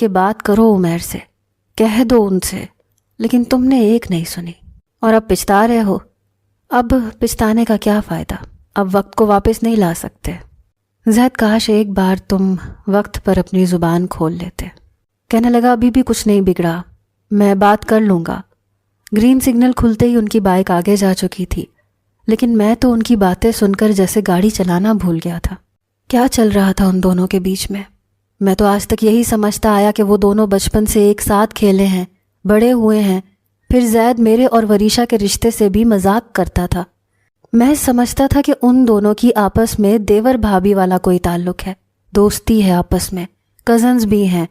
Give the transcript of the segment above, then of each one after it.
کہ بات کرو عمیر سے، کہہ دو ان سے، لیکن تم نے ایک نہیں سنی اور اب پچھتا رہے ہو۔ اب پچھتانے کا کیا فائدہ، اب وقت کو واپس نہیں لا سکتے۔ زید کاش ایک بار تم وقت پر اپنی زبان کھول لیتے۔ کہنے لگا ابھی بھی کچھ نہیں بگڑا، میں بات کر لوں گا۔ گرین سگنل کھلتے ہی ان کی بائک آگے جا چکی تھی، لیکن میں تو ان کی باتیں سن کر جیسے گاڑی چلانا بھول گیا تھا۔ کیا چل رہا تھا ان دونوں کے بیچ میں تو آج تک یہی سمجھتا آیا کہ وہ دونوں بچپن سے ایک ساتھ کھیلے ہیں، بڑے ہوئے ہیں۔ پھر زید میرے اور وریشا کے رشتے سے بھی مذاق کرتا تھا۔ میں سمجھتا تھا کہ ان دونوں کی آپس میں دیور بھابھی والا کوئی تعلق ہے، دوستی ہے آپس میں، کزنز بھی ہیں۔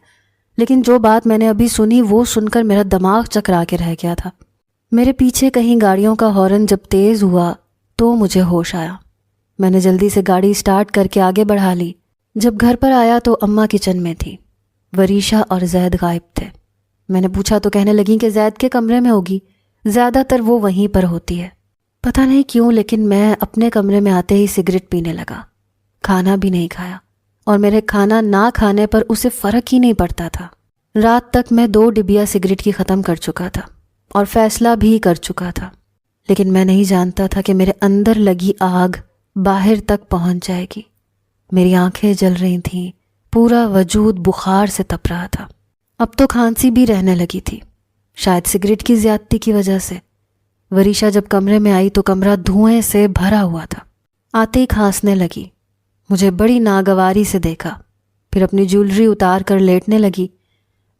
لیکن جو بات میں نے ابھی سنی وہ سن کر میرا دماغ چکرا کے رہ گیا تھا۔ میرے پیچھے کہیں گاڑیوں کا ہارن جب تیز ہوا تو مجھے ہوش آیا۔ میں نے جلدی سے گاڑی سٹارٹ کر کے آگے بڑھا لی۔ جب گھر پر آیا تو اماں کچن میں تھی، وریشا اور زید غائب تھے۔ میں نے پوچھا تو کہنے لگیں کہ زید کے کمرے میں ہوگی، زیادہ تر وہ وہیں پر ہوتی ہے۔ پتہ نہیں کیوں لیکن میں اپنے کمرے میں آتے ہی سگریٹ پینے لگا۔ کھانا بھی نہیں کھایا اور میرے کھانا نہ کھانے پر اسے فرق ہی نہیں پڑتا تھا۔ رات تک میں 2 ڈبیا سگریٹ کی ختم کر چکا تھا اور فیصلہ بھی کر چکا تھا، لیکن میں نہیں جانتا تھا کہ میرے اندر لگی آگ باہر تک پہنچ جائے گی۔ میری آنکھیں جل رہی تھیں، پورا وجود بخار سے تپ رہا تھا۔ اب تو کھانسی بھی رہنے لگی تھی، شاید سگریٹ کی زیادتی کی وجہ سے۔ وریشا جب کمرے میں آئی تو کمرہ دھوئیں سے بھرا ہوا تھا۔ آتے ہی کھانسنے لگی، مجھے بڑی ناگواری سے دیکھا، پھر اپنی جیولری اتار کر لیٹنے لگی۔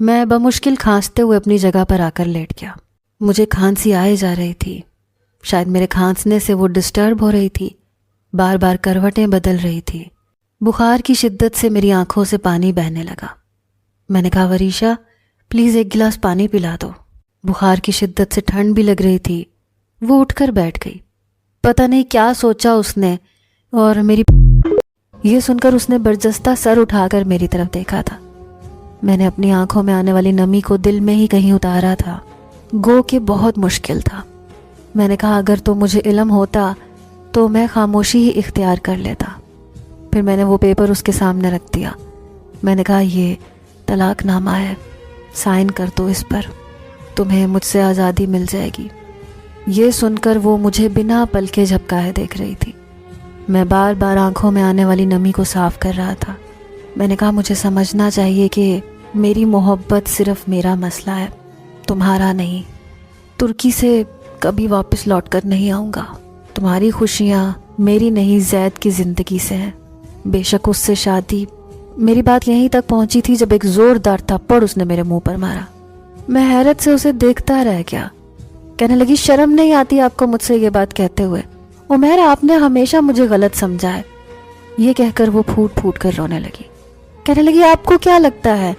میں بمشکل کھانستے ہوئے اپنی جگہ پر آ کر لیٹ گیا۔ مجھے کھانسی آئے جا رہی تھی، شاید میرے کھانسنے سے وہ ڈسٹرب ہو رہی تھی، بار بار کروٹیں بدل رہی تھی۔ بخار کی شدت سے میری آنکھوں سے پانی بہنے لگا۔ میں نے کہا وریشا پلیز ایک گلاس پانی پلا دو۔ بخار کی شدت سے ٹھنڈ بھی لگ رہی تھی۔ وہ اٹھ کر بیٹھ گئی۔ پتہ نہیں کیا سوچا اس نے، اور یہ سن کر اس نے برجستہ سر اٹھا کر میری طرف دیکھا تھا۔ میں نے اپنی آنکھوں میں آنے والی نمی کو دل میں ہی کہیں اتارا تھا، گو کہ بہت مشکل تھا۔ میں نے کہا اگر تو مجھے علم ہوتا تو میں خاموشی ہی اختیار کر لیتا۔ پھر میں نے وہ پیپر اس کے سامنے رکھ دیا۔ میں نے کہا یہ طلاق نامہ ہے، سائن کر دو اس پر، تمہیں مجھ سے آزادی مل جائے گی۔ یہ سن کر وہ مجھے بنا پلکے جھپکائے دیکھ رہی تھی۔ میں بار بار آنکھوں میں آنے والی نمی کو صاف کر رہا تھا۔ میں نے کہا مجھے سمجھنا چاہیے کہ میری محبت صرف میرا مسئلہ ہے، تمہارا نہیں۔ ترکی سے کبھی واپس لوٹ کر نہیں آؤں گا۔ تمہاری خوشیاں میری نہیں زید کی زندگی سے ہیں، بے شک اس سے شادی۔ میری بات یہیں تک پہنچی تھی جب ایک زوردار تھپڑ اس نے میرے منہ پر مارا۔ میں حیرت سے اسے دیکھتا رہ گیا۔ کہنے لگی شرم نہیں آتی آپ کو مجھ سے یہ بات کہتے ہوئے؟ عمیر آپ نے ہمیشہ مجھے غلط سمجھا ہے۔ یہ کہہ کر وہ پھوٹ پھوٹ کر رونے لگی۔ کہنے لگی آپ کو کیا لگتا ہے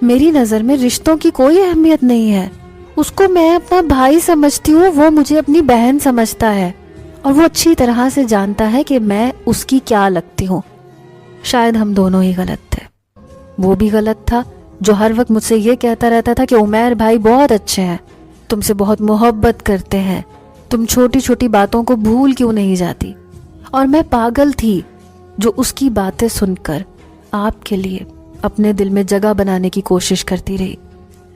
میری نظر میں رشتوں کی کوئی اہمیت نہیں ہے؟ اس کو میں اپنا بھائی سمجھتی ہوں، وہ مجھے اپنی بہن سمجھتا ہے، اور وہ اچھی طرح سے جانتا ہے کہ میں اس کی کیا لگتی ہوں۔ شاید ہم دونوں ہی غلط تھے۔ وہ بھی غلط تھا جو ہر وقت مجھ سے یہ کہتا رہتا تھا کہ عمیر بھائی بہت اچھے ہیں، تم سے بہت محبت کرتے ہیں، تم چھوٹی چھوٹی باتوں کو بھول کیوں نہیں جاتی؟ اور میں پاگل تھی جو اس کی باتیں سن کر آپ کے لیے اپنے دل میں جگہ بنانے کی کوشش کرتی رہی۔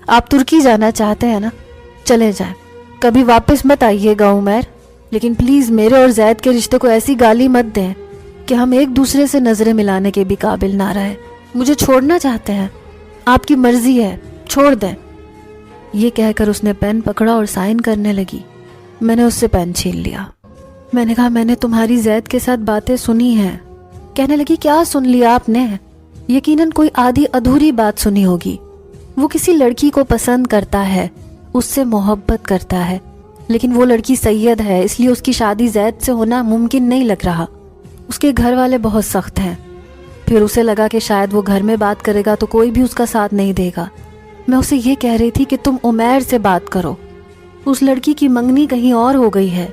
آپ ترکی جانا چاہتے ہیں نا، چلے جائیں، کبھی واپس مت آئیے گا عمیر، لیکن پلیز میرے اور زید کے رشتے کو ایسی گالی مت دیں کہ ہم ایک دوسرے سے نظریں ملانے کے بھی قابل نہ رہے۔ مجھے چھوڑنا چاہتے ہیں، آپ کی مرضی ہے، چھوڑ دیں۔ یہ کہہ کر اس نے پین پکڑا اور سائن کرنے لگی۔ میں نے اس سے پین چھین لیا۔ میں نے کہا میں نے تمہاری زید کے ساتھ باتیں سنی ہیں۔ کہنے لگی کیا سن لیا آپ نے؟ یقیناً کوئی آدھی ادھوری بات سنی ہوگی۔ وہ کسی لڑکی کو پسند کرتا ہے، اس سے محبت کرتا ہے، لیکن وہ لڑکی سید ہے، اس لیے اس کی شادی زید سے ہونا ممکن نہیں لگ رہا۔ اس کے گھر والے بہت سخت ہیں۔ پھر اسے لگا کہ شاید وہ گھر میں بات کرے گا تو کوئی بھی اس کا ساتھ نہیں دے گا۔ میں اسے یہ کہہ رہی تھی کہ تم عمیر سے بات کرو، اس لڑکی کی منگنی کہیں اور ہو گئی ہے۔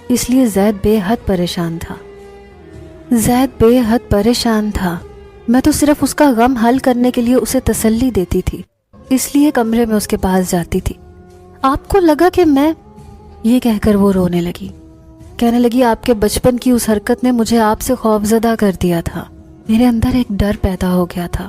اس لیے زید بے حد پریشان تھا۔ زید بے حد پریشان تھا۔ میں تو صرف اس کا غم حل کرنے کے لیے اسے تسلی دیتی تھی، اس لیے کمرے میں اس کے پاس جاتی تھی۔ آپ کو لگا کہ میں، یہ کہہ کر وہ رونے لگی۔ کہنے لگی آپ کے بچپن کی اس حرکت نے مجھے آپ سے خوفزدہ کر دیا تھا۔ میرے اندر ایک ڈر پیدا ہو گیا تھا